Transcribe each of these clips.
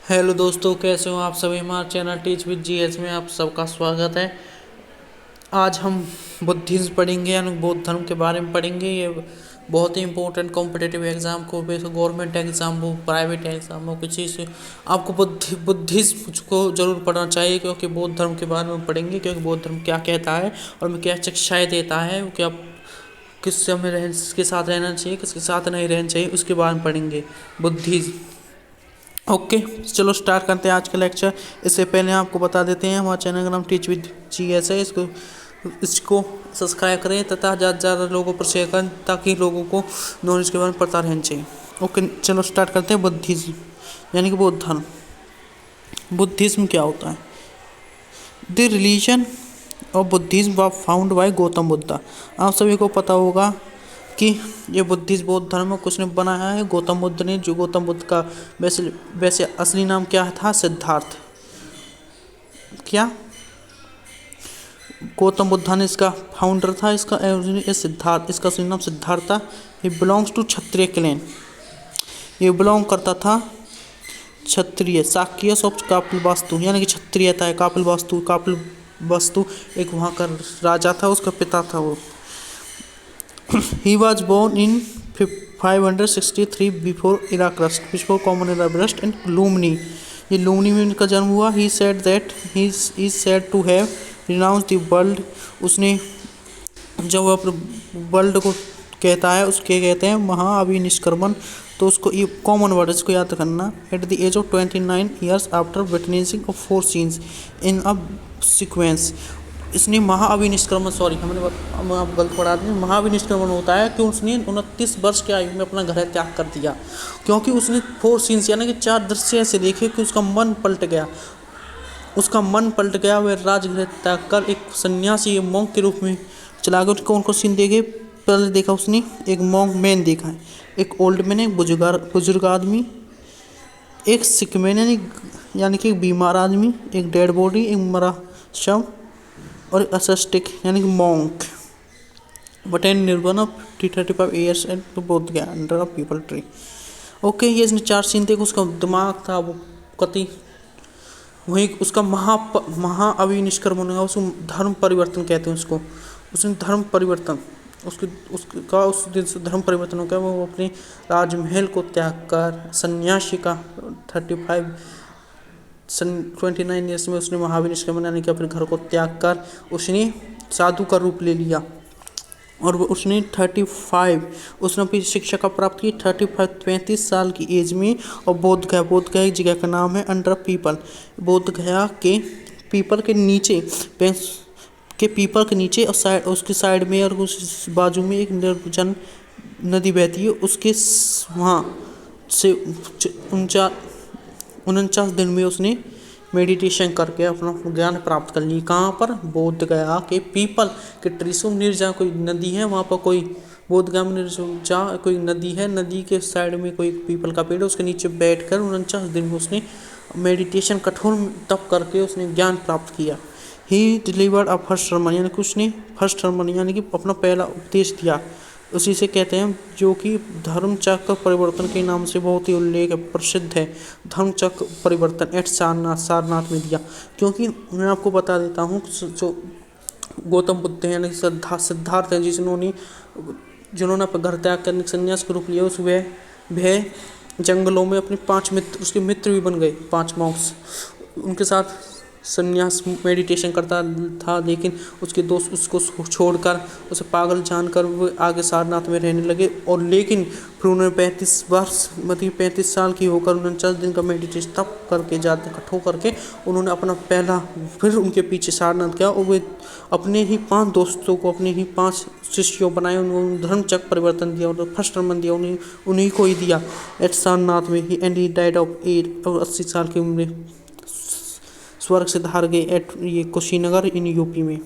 Hello दोस्तों, कैसे हो आप सभी। हमारे चैनल टीच विद जीएस में आप सबका स्वागत है। आज हम बुद्धिज्म पढ़ेंगे, यानी बौद्ध धर्म के बारे में पढ़ेंगे। ये बहुत ही इंपॉर्टेंट कॉम्पिटिटिव एग्जाम को, गवर्नमेंट एग्जाम हो, प्राइवेट एग्जाम हो, किसी से आपको बुद्धिज्म को जरूर पढ़ना चाहिए, क्योंकि बौद्ध धर्म के बारे में पढ़ेंगे। क्योंकि बौद्ध धर्म क्या कहता है और हमें क्या शिक्षाएँ देता है, क्या किससे हमें किसके साथ रहना चाहिए, किसके साथ नहीं रहना चाहिए, उसके बारे में पढ़ेंगे बुद्धिज्म। ओके, चलो स्टार्ट करते हैं आज का लेक्चर। इससे पहले आपको बता देते हैं हमारे चैनल का नाम टीच विद जीएस है। इसको सब्सक्राइब करें तथा ज़्यादा से ज़्यादा लोगों पर शेयर करें, ताकि लोगों को नॉलेज के बारे में पता रहना चाहिए। ओके, चलो स्टार्ट करते हैं। बुद्धिज्म यानी कि बौद्ध धर्म। बुद्धिज्म क्या होता है? The religion of Buddhism was found by Gautam Buddha. आप सभी को पता होगा कि ये बुद्धिज्म बौद्ध धर्म को किसने बनाया है? गौतम बुद्ध ने। जो गौतम बुद्ध का वैसे असली नाम क्या था? सिद्धार्थ। क्या गौतम बुद्धा ने इसका फाउंडर था? इसका सिद्धार्थ, इसका असली नाम सिद्धार्थ था। ये बिलोंग्स टू क्षत्रिय क्लैन। ये बिलोंग करता था क्षत्रिय शाक्य ऑफ कापिलवास्तु, यानी कि क्षत्रिय था। कापिलवास्तु एक वहाँ का राजा था, उसका पिता था वो। He was born in 563 before common era burst and Lumni. ये लुम्नी में इनका जन्म हुआ। He said that he is said to have renounced the world. उसने जब वह वर्ल्ड को कहता है, उसके कहते हैं महाअभिनिष्क्रमण। तो उसको ये कॉमन वर्ड, इसको याद करना। At the age of 29 years after witnessing of 4 scenes in a sequence. इसने महाअभिनिष्क्रमण, सॉरी हम आप गलत पढ़ा दें। महाअभिनिष्क्रमण होता है कि उसने 29 वर्ष की आयु में अपना घर त्याग कर दिया, क्योंकि उसने 4 सीन्स यानी कि 4 दृश्य ऐसे देखे कि उसका मन पलट गया। वह राजगृह त्याग कर एक सन्यासी मॉन्क के रूप में चला गया। कौन कौन सीन देखे? पहले देखा उसने एक मॉन्क मैन देखा है, एक ओल्ड मैन, एक बुजुर्ग आदमी, एक सिक मैन यानी कि एक बीमार आदमी, एक डेड बॉडी, एक मरा शव, और असस्टिक यानी कि मॉन्क। बट एंड निर्वाण ऑफ 35 ईयर्स एंड बोध गया under a people tree. Okay, ये इसने 4 सीन थे। उसका दिमाग था वो कति, वहीं उसका महाअभिनिष्क्रमण हुआ। उसको धर्म परिवर्तन कहते हैं उसको। उसने धर्म परिवर्तन, उस दिन से धर्म परिवर्तन हो गया। वो अपने राजमहल को त्याग कर सन्यासी का 29 ईयर्स में उसने महाअभिनिष्क्रमण यानी कि अपने घर को त्याग कर उसने साधु का रूप ले लिया। और उसने 35 उसने अपनी शिक्षा का प्राप्त की 35 साल की एज में। और बोध गया एक जगह का नाम है, अंडर पीपल। बोध गया के पीपल के नीचे और साइड, उसके साइड में और उस बाजू में एक निर्जन नदी बहती है। उसके वहाँ से 49 दिन में उसने मेडिटेशन करके अपना ज्ञान प्राप्त कर ली। कहाँ पर? बोध गया के पीपल के ट्री से। निर्जा कोई नदी है वहाँ पर, कोई बोध गया में निर्जा कोई नदी है, नदी के साइड में कोई पीपल का पेड़ है, उसके नीचे बैठकर 49 दिन में उसने मेडिटेशन कठोर तप करके उसने ज्ञान प्राप्त किया। ही डिलीवर्ड अ फर्स्ट सर्मन, यानी कि उसने फर्स्ट सर्मन यानी कि अपना पहला उपदेश दिया। उसी से कहते हैं, जो कि धर्मचक्र परिवर्तन के नाम से बहुत ही उल्लेख प्रसिद्ध है। धर्मचक्र परिवर्तन एट सारनाथ में दिया। क्योंकि मैं आपको बता देता हूँ, जो गौतम बुद्ध हैं यानी सिद्धार्थ है, जिन्होंने अपना घर त्याग करने संन्यास के रूप लिया, उस वह जंगलों में अपने 5 मित्र, उसके मित्र भी बन गए, 5 मॉन्क्स। उनके साथ संन्यास मेडिटेशन करता था, लेकिन उसके दोस्त उसको छोड़कर, उसे पागल जानकर वो आगे सारनाथ में रहने लगे। और लेकिन फिर उन्होंने 35 साल की होकर 49 दिन का मेडिटेशन तप करके जाते कठोर करके उन्होंने अपना पहला, फिर उनके पीछे सारनाथ किया। और वे अपने ही 5 दोस्तों को, अपने ही 5 शिष्यों बनाए। उन्होंने धर्मचक्र परिवर्तन दिया, उन्होंने फर्स्ट सर्मन दिया, उन्हीं को ही दिया एट सारनाथ में ही। एंड ही डाइड ऑफ 80 साल की उम्र स्वर्ग से धार गए एट ये कुशीनगर इन यूपी में।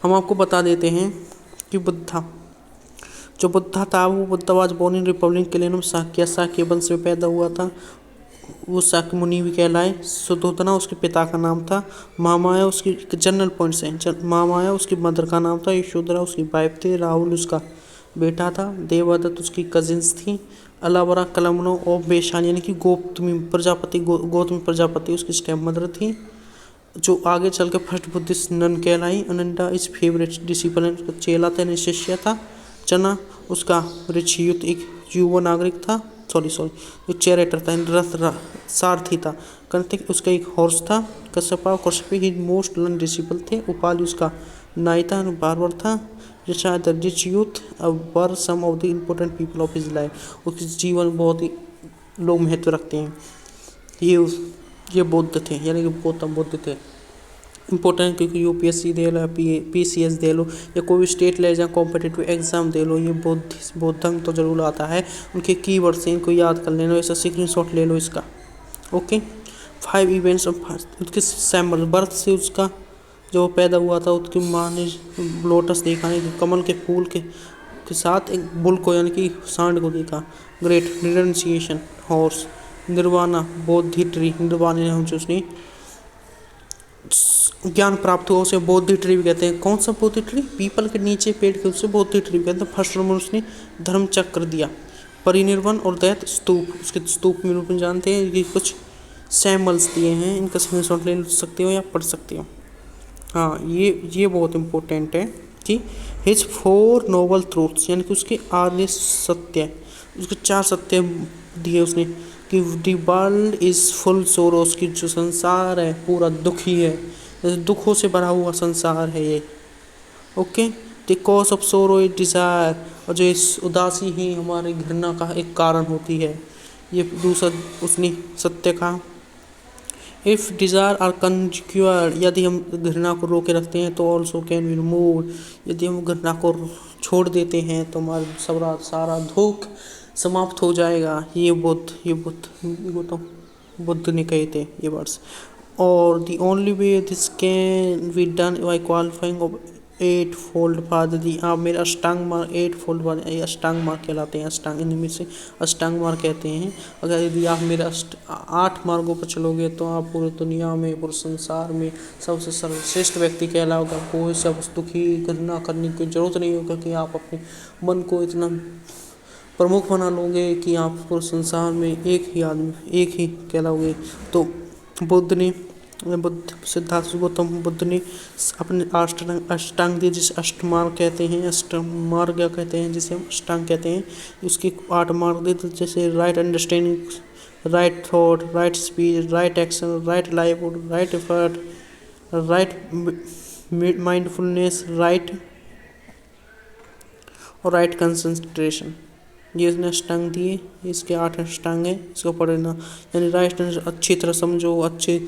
हम आपको बता देते हैं कि बुद्धा था, वो Buddha was born in republic clan of Shakya वंश में पैदा हुआ था। वो शाक्य मुनि भी कहलाए। सुधोधना उसके पिता का नाम था। महामाया उसकी जनरल पॉइंट्स हैं। महामाया उसकी मदर का नाम था। यशोधरा उसकी वाइफ थी। राहुल उसका बेटा था। देवदत्त उसकी कजिन्स थी। अलावरा कलमनो और बेशान यानी कि गौतमी प्रजापति उसकी स्टेप मदर थी, जो आगे चल के फर्स्ट बुद्धिस्ट नन कहलाई। अनंता इस फेवरेट डिसिपलिन का चेला था, यानी शिष्य था। चना उसका ऋषियुक्त एक युवा नागरिक था, एक चैरेटर था, सारथी था। कर्तिक उसका एक हॉर्स था। कश्यपा कश्यपी ही मोस्ट लर्न डिसिपल थे। उपाली उसका नाई था, बार्बर था। Rich youth were some of the important people of his life, उसके जीवन में बहुत ही लोग महत्व रखते हैं। ये बौद्ध थे, यानी कि गौतम बुद्ध थे। इम्पोर्टेंट क्योंकि यूपीएससी दे लो, पीसीएस दे लो, या कोई भी स्टेट ले जाए कॉम्पिटिटिव एग्जाम दे लो, ये बौद्धम तो जरूर आता है। उनके कीवर्ड से इनको याद कर लेना, ऐसा स्क्रीनशॉट ले लो इसका। ओके, 5 इवेंट्स उसके सैम्बल बर्थ से उसका जो पैदा हुआ था, उसकी माँ ने लोटस देखा, नहीं कमल के फूल के साथ एक बुल को यानी कि सांड को देखा। Great renunciation horse. Nirvana Bodhi tree, nirvana हमसे उसने ज्ञान प्राप्त हुआ, उसे बोधि ट्री भी कहते हैं। कौन सा बोधि ट्री? पीपल के नीचे पेड़ के, उसे बोधि ट्री भी कहते हैं। फर्स्ट नंबर उसने धर्म चक्र दिया। परिनिर्वाण और दैत स्तूप, उसके स्तूप में रूप जानते हैं। ये कुछ सैम्बल्स दिए हैं, इनका स्क्रीनशॉट ले सकते हो या पढ़ सकते हो। हाँ, ये बहुत इम्पोर्टेंट है कि हिज 4 नोबल ट्रूथ्स, यानी कि उसके आर्य सत्य, उसके 4 सत्य दिए उसने कि the world is full Soros, की जो संसार है पूरा दुखी है, दुखों से भरा हुआ संसार है ये। ओके, द कॉज ऑफ सोरो इज डिज़ायर, और जो इस उदासी ही हमारे घृणा का एक कारण होती है, ये दूसरा उसने सत्य कहा। इफ़ डिज़ायर आर कंक्यूअर्ड, यदि हम घृणा को रोके रखते हैं तो ऑल्सो कैन बी रिमूव्ड, यदि हम घृणा को छोड़ देते हैं तो हमारा सारा दुख समाप्त हो जाएगा। ये गौतम बुद्ध ने कहे थे ये वर्ड्स। और the only way this can be done by qualifying of 8 fold path, यदि आप मेरे अष्टांग मार्ग 8 फोल्ड पाथ, अष्टांग मार्ग कहलाते हैं। अष्टांग इनमें से अष्टांग मार्ग कहते हैं। अगर यदि आप मेरे 8 मार्गों पर चलोगे तो आप पूरी दुनिया में, पूरे संसार में सबसे सर्वश्रेष्ठ व्यक्ति कहलाओगे। कोई सब दुखी घृणा करने की जरूरत नहीं होगा कि आप अपने मन को इतना प्रमुख बना लोगे कि आप पूरे संसार में एक ही कहलाओगे। तो बुद्ध सिद्धार्थ गौतम बुद्ध ने अपने अष्टांग दिए, जिसे अष्टमार्ग कहते हैं, अष्टमार्ग कहते हैं, जिसे हम अष्टांग कहते हैं। उसके 8 मार्ग दिए, जैसे right understanding, right thought, right speech, right action, right livelihood, right effort, right mindfulness, right और राइट कंसंट्रेशन। ये इसने अष्टांग दिए, इसके 8 अष्टांग हैं, इसको पढ़ना। यानी राइट अच्छी तरह समझो, अच्छे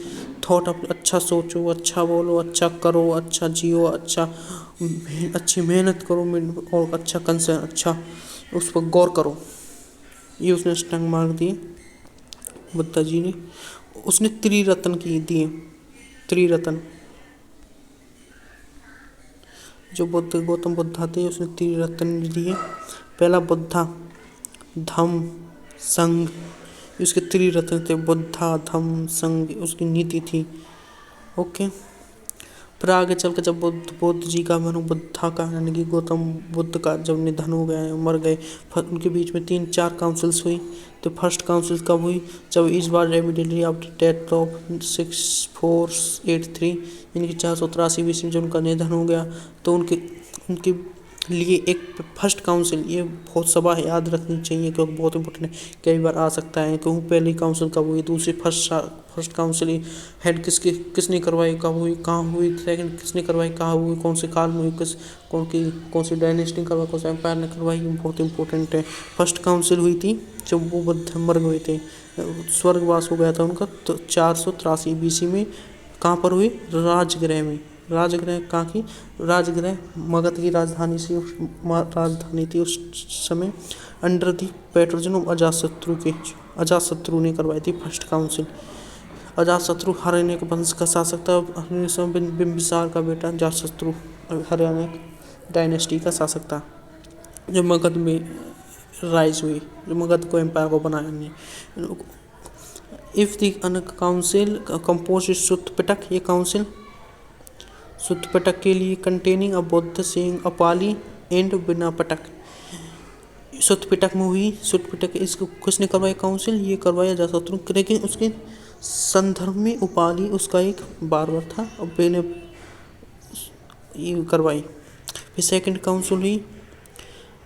थॉट, अच्छा सोचो, अच्छा बोलो, अच्छा करो, अच्छा जियो, अच्छी मेहनत करो और अच्छा कंसर्न, अच्छा उस पर गौर करो। ये उसने अष्टांग मार्ग दिए बुद्ध जी ने। उसने त्रिरत्न दिए। त्रिरत्न जो गौतम बुद्ध थे, उसने त्रिरत्न दिए। पहला बुद्धा, धम्म, संघ, उसके त्रिरत्न थे। बुद्धा, धम्म, संघ उसकी नीति थी। ओके, फिर आगे चल कर जब बुद्ध जी का बुद्धा का यानी कि गौतम बुद्ध का जब निधन हो गया, मर गए, उनके बीच में 3-4 काउंसिल्स हुई। तो फर्स्ट काउंसिल कब हुई? जब इस बार इमीडिएटली आफ्टर डेथ ऑफ 6483 यानी कि 483 ईस्वी में जब उनका निधन हो गया, तो उनके लिए एक फर्स्ट काउंसिल, ये बहुत सभा याद रखनी चाहिए क्योंकि बहुत इंपॉर्टेंट है, कई बार आ सकता है। क्योंकि पहली काउंसिल कब हुई, दूसरी फर्स्ट काउंसिल हेड किसने करवाई, कब हुई, कहाँ हुई, सेकंड किसने करवाई, कहाँ हुई, कौन से काल में हुई, कौन सी डायनेस्टी करवाई, कौन सा एम्पायर ने करवाई, ये बहुत इंपॉर्टेंट है। फर्स्ट काउंसिल हुई थी जब वो बुद्ध मर गए थे, स्वर्गवास हो गया था उनका, तो 483 BC में। कहाँ पर हुई? राजगृह में। राजगृह कहाँ की? राजगृह मगध की राजधानी थी उस समय, अंडर दी पैट्रोजन ऑफ अजातशत्रु ने करवाई थी फर्स्ट काउंसिल। अजातशत्रु हर्याणक वंश का शासक था। बिंबिसार का बेटा अजातशत्रु हर्याणक डायनेस्टी का शासक था, जो मगध में राइज हुई, जो मगध को एम्पायर को बनाया ने। इफ द काउंसिल कंपोज सुत्त पिटक, ये काउंसिल सुत्त पिटक के लिए कंटेनिंग अ बौद्ध सेइंग अपाली एंड बिना पटक, सुत पिटक में हुई। सुत पिटक इसको किसने करवाया काउंसिल, ये करवाया अजातशत्रु, लेकिन उसके संदर्भ में उपालि उसका एक बारबर था और पहले ये करवाई। फिर सेकंड काउंसिल हुई,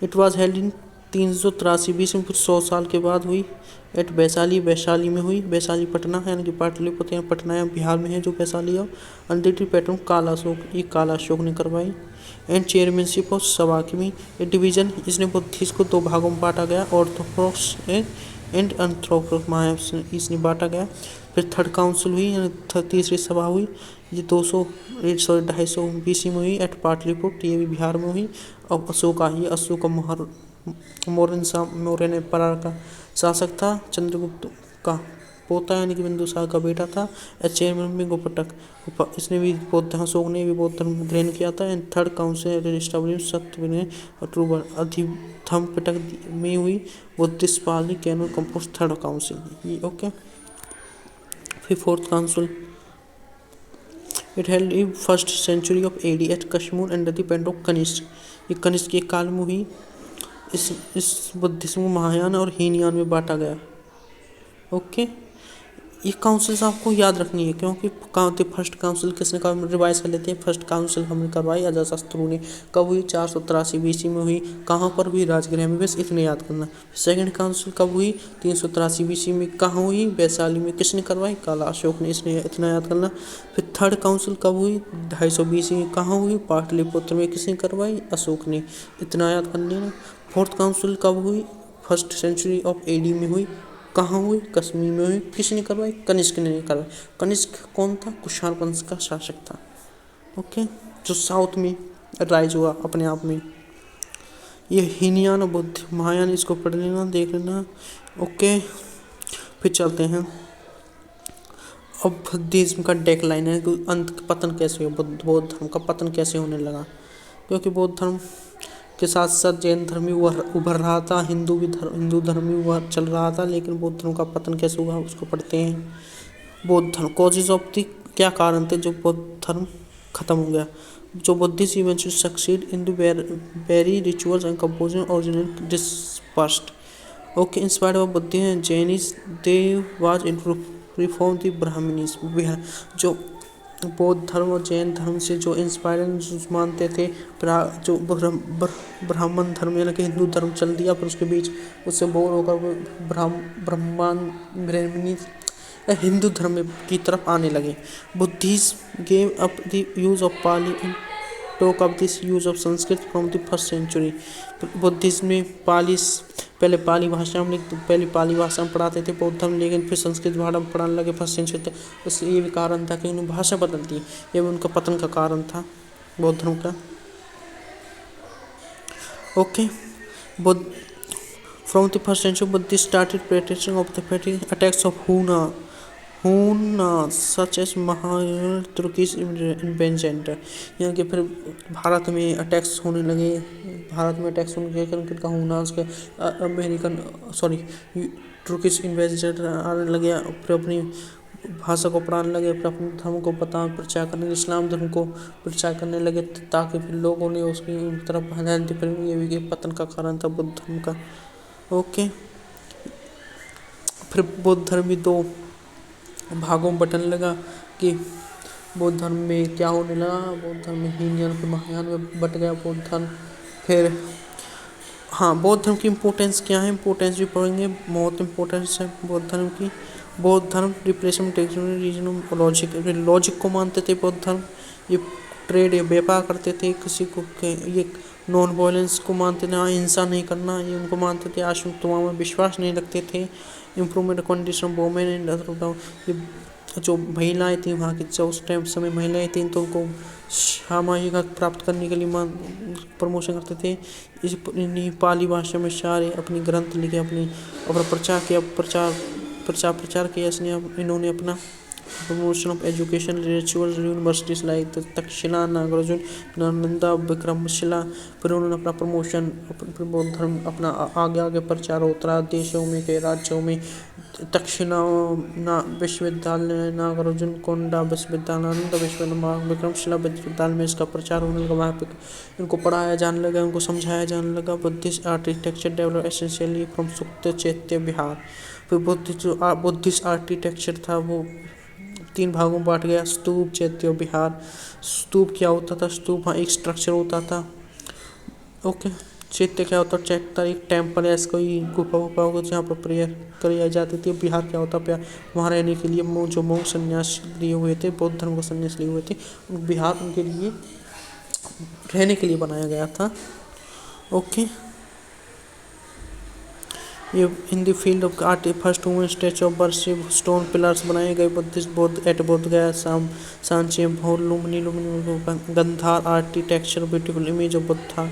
it was held in 383 BC में, फिर 100 साल के बाद हुई। एट वैशाली, वैशाली में हुई। वैशाली पटना है, यानी कि पाटलिपुत्र या पटना या बिहार में है जो वैशाली है। अंडर पैटर्न काला अशोक, ये काला अशोक ने करवाई। And chairmanship of Sabakami, a division, इसने बुद्धिस्ट को 2 भागों में बांटा गया, ऑर्थोडॉक्स एंड अनऑर्थोडॉक्स इसने बांटा गया। फिर थर्ड काउंसिल हुई, यानी तीसरी सभा हुई, ये 250 बीसी में हुई। एट पाटलिपुत्र, ये भी बिहार में हुई। अब अशोका, ये अशोक मौर्य ने परार का शासक था, चंद्रगुप्त का पोता यानी कि बिंदुसार का बेटा था। चेयरमैन में गोपटक, इसने भी बौद्ध अशोक ने भी बौद्ध धर्म ग्रहण किया था। एंड थर्ड काउंसिल एस्टैब्लिश सत्य अक्टूबर अधिथम पिटक में हुई। Buddhist Pali canon compose third council ये ओके। फिर fourth council, it held in first century of AD at Kashmir under the पेंट ऑफ कनिष्क, ये कनिष्क के काल में हुई। इस बुद्धिज्म को महायान और हीनयान में बांटा गया। ओके, ये काउंसिल्स आपको याद रखनी है क्योंकि फर्स्ट काउंसिल किसने का रिवाइज कर लेते हैं। फर्स्ट काउंसिल हमने करवाई अजातशत्रु ने, कब हुई 483 बीसी में हुई। कहाँ पर हुई, राजगृह में, बस इतने याद करना। सेकंड काउंसिल कब हुई, 383 बीसी में। कहाँ हुई, वैशाली में। किसने करवाई, काला अशोक ने, इसने इतना याद करना। फिर थर्ड काउंसिल कब हुई, 250 बीसी में। कहाँ हुई, पाटलिपुत्र में। किसने करवाई, अशोक ने, इतना याद कर लेना। फोर्थ काउंसिल कब हुई, फर्स्ट सेंचुरी ऑफ एडी में हुई। कहाँ हुई, कश्मीर में हुई। किसने करवाई, कनिष्क ने करवाई। कनिष्क कौन था, कुषाण वंश का शासक था। ओके, जो साउथ में राइज हुआ अपने आप में। ये हीनयान और बुद्ध महायान, इसको पढ़ लेना, देख लेना। ओके, फिर चलते हैं। अब बुद्धिज्म का डेक्लाइन है, अंत पतन कैसे हुआ, बौद्ध धर्म का पतन कैसे होने लगा। क्योंकि बौद्ध धर्म के साथ साथ जैन धर्म भी उभर रहा था, हिंदू धर्म भी चल रहा था, लेकिन बौद्ध धर्म का पतन कैसे हुआ उसको पढ़ते हैं। बौद्ध धर्म कॉजेज ऑफ द, क्या कारण थे जो बौद्ध धर्म खत्म हो गया। जो Buddhist eventually succeed in the very rituals and composition original dispersed. Okay, inspired by Buddhism Jainism they was reform the Brahmanism. जो बौद्ध धर्म और जैन धर्म से जो इंस्पायर मानते थे, जो ब्राह्मण धर्म यानी कि हिंदू धर्म चल दिया, फिर उसके बीच उससे बोर होकर ब्राह्मण हिंदू धर्म की तरफ आने लगे। Buddhism gave up the use of Pali and talk of this use of Sanskrit from the first century. Buddhism में पहले पाली भाषा में पढ़ाते थे बौद्ध धर्म, लेकिन फिर संस्कृत भाषा में पढ़ाने लगे फर्स्ट सेंचुरी तक। उससे ये भी कारण था कि उन्होंने भाषा बदल दी, ये भी उनका पतन का कारण था बौद्ध धर्म का। Okay, Buddha from the first century Buddhist started practicing of the attacks of Huna such as Mahayana Turkish इन्वेंजेंट, यानी कि फिर भारत में अटैक्स होने लगे। हुना उसके तुर्किश इन्वेंजेंट आने लगे, फिर अपनी भाषा को पढ़ाने लगे, फिर अपने धर्म को प्रचार करने, इस्लाम धर्म को प्रचार करने लगे, ताकि फिर लोगों ने उसकी तरफ ध्यान दी। फिर ये भी पतन का कारण था बुद्ध धर्म का। ओके, फिर बौद्ध धर्म भी 2 भागों में बंटने लगा कि बौद्ध धर्म में क्या होने लगा, बौद्ध धर्म में हीनयान फिर महायान में बट गया बौद्ध धर्म। फिर बौद्ध धर्म की इम्पोर्टेंस क्या है, इम्पोर्टेंस भी पढ़ेंगे, बहुत इम्पोर्टेंस है बौद्ध धर्म की। बौद्ध धर्म रिप्रेजेंट लॉजिक को मानते थे बौद्ध धर्म। ये ट्रेड या व्यापार करते थे, किसी को ये नॉन वायलेंस को मानते थे, हिंसा नहीं करना ये उनको मानते थे। आश्रम में विश्वास नहीं रखते थे। इम्प्रूवमेंट कंडीशन वोमेन एंड ये जो महिलाएं थी वहाँ की, जो उस टाइम समय महिलाएं थी, तो उनको सामाजिक हक प्राप्त करने के लिए प्रमोशन करते थे। पाली भाषा में सारे अपनी ग्रंथ लिखे, अपना प्रचार किया, प्रचार किया इन्होंने अपना promotion of education rituals universities like Takshashila Nagarjuna Nalanda Vikramshila. फिर उन्होंने अपना प्रमोशन बौद्ध धर्म अपना आगे आगे प्रचार होता रहा देशों में कई राज्यों में। तक्षशिला विश्वविद्यालय नागार्जुन कोंडा विश्वविद्यालय नालंदा विश्वविद्यालय विक्रमशिला विश्वविद्यालय में इसका प्रचार होने लगा। वहाँ पे इनको पढ़ाया जाने लगा, उनको समझाया जाने लगा। Buddhist architecture develop essentially from सुक्त चैत्य विहार। फिर बुद्धिस्ट आर्किटेक्चर था वो 3 भागों में बांट गया, स्तूप चैत्य विहार। स्तूप क्या होता था? स्तूप हाँ एक स्ट्रक्चर होता था। ओके, चैत्य क्या होता? चैत्य एक टेम्पल या कोई गुफा वुफा होगा जहाँ पर प्रेयर करी जाती थी। बिहार क्या होता? प्यार वहाँ रहने के लिए जो मोंग संन्यास लिए हुए थे, बौद्ध धर्म को संन्यास लिए हुए थे, बिहार उनके लिए रहने के लिए बनाया गया था। ओके, ये in the field of art first women statue of worship stone pillars बनाए गए बुद्धिस्ट बौद्ध एट बोध गया सांचे भोर Lumbini Gandhara architecture beautiful image of Buddha.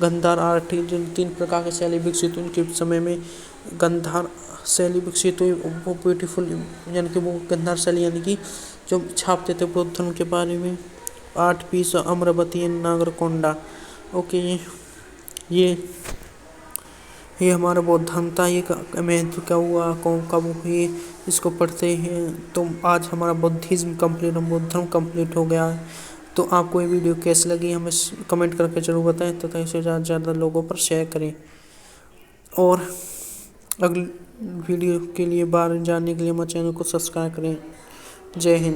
Gandhara art 3 प्रकार की शैली विकसित हुई उनके समय में। गंधार शैली विकसित हुई वो ब्यूटीफुल यानी कि वो गंधार शैली यानी कि जो छापते थे बौद्ध धर्म के बारे में। 8 पीस अमरावती नागरकोंडा। ओके, ये हमारा बौद्ध धर्म था। ये महत्व क्या हुआ, कौन कब हुई, इसको पढ़ते हैं तो आज हमारा बुद्धिज्म कंप्लीट, बौद्ध धर्म कंप्लीट हो गया। तो आपको ये वीडियो कैसी लगी हमें कमेंट करके ज़रूर बताएं तथा इसे ज़्यादा से ज़्यादा लोगों पर शेयर करें। और अगली वीडियो के लिए बाहर जानने के लिए हमारे चैनल को सब्सक्राइब करें। जय हिंद।